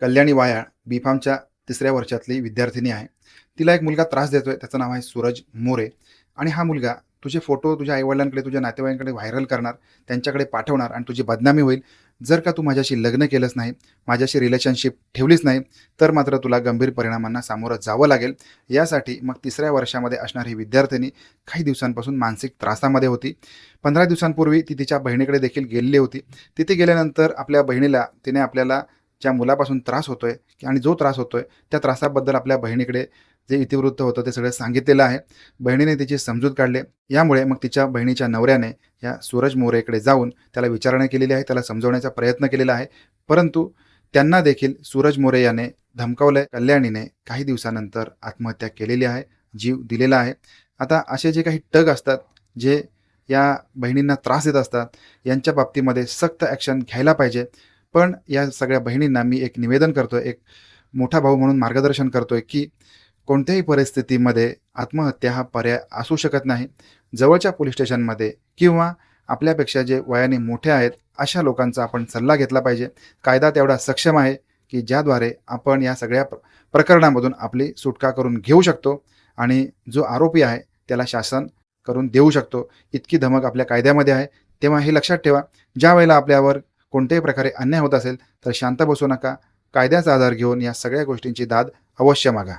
कल्याणी वायाळ बी-फार्मच्या 3ऱ्या वर्षातली विद्यार्थिनी आहे. तिला एक मुलगा त्रास देतोय. त्याचं नाव आहे सूरज मोरे आणि हा मुलगा तुझे फोटो तुझ्या आई-वडिलांकडे, तुझ्या नातेवाईकांकडे व्हायरल करणार, त्यांच्याकडे पाठवणार आणि तुझी बदनामी होईल. जर का तू माझ्याशी लग्न केलंच नाही, माझ्याशी रिलेशनशिप ठेवलीच नाही, तर मात्र तुला गंभीर परिणामांना सामोरं जावं लागेल. यासाठी मग 3ऱ्या वर्षामध्ये असणारी विद्यार्थिनी काही दिवसांपासून मानसिक त्रासामध्ये होती. 15 दिवसांपूर्वी ती तिच्या बहिणीकडे देखील गेलेली होती. तिथे गेल्यानंतर आपल्या बहिणीला तिने आपल्याला ज्या मुलापासून त्रास होतोय आणि जो त्रास होतोय त्या त्रासाबद्दल आपल्या बहिणीकडे जे इतिवृत्त होतं ते सगळं सांगितलेलं आहे. बहिणीने तिची समजूत काढली. यामुळे मग तिच्या बहिणीच्या नवऱ्याने या सूरज मोरेकडे जाऊन त्याला विचारणा केलेली आहे, त्याला समजवण्याचा प्रयत्न केलेला आहे. परंतु त्यांना देखील सूरज मोरे याने धमकावलंय. कल्याणीने काही दिवसानंतर आत्महत्या केलेली आहे, जीव दिलेला आहे. आता असे जे काही टग असतात, जे या बहिणींना त्रास देत असतात, यांच्या बाबतीमध्ये सक्त ॲक्शन घ्यायला पाहिजे. पण या सगळ्या बहिणींना मी एक निवेदन करतोय, एक मोठा भाऊ म्हणून मार्गदर्शन करतोय, की कोणत्याही परिस्थितीमध्ये आत्महत्या हा पर्याय असू शकत नाही. जवळच्या पोलीस स्टेशनमध्ये किंवा आपल्यापेक्षा जे वयाने मोठे आहेत अशा लोकांचा आपण सल्ला घेतला पाहिजे. कायदा तेवढा सक्षम आहे, की ज्याद्वारे आपण या सगळ्या प्रकरणामधून आपली सुटका करून घेऊ शकतो आणि जो आरोपी आहे त्याला शासन करून देऊ शकतो. इतकी धमक आपल्या कायद्यामध्ये आहे. तेव्हा हे लक्षात ठेवा, ज्यावेळेला आपल्यावर कोणत्याही प्रकारे अन्याय होत असेल तर शांत बसू नका. कायद्याचा आधार घेऊन या सगळ्या गोष्टींची दाद अवश्य मागा.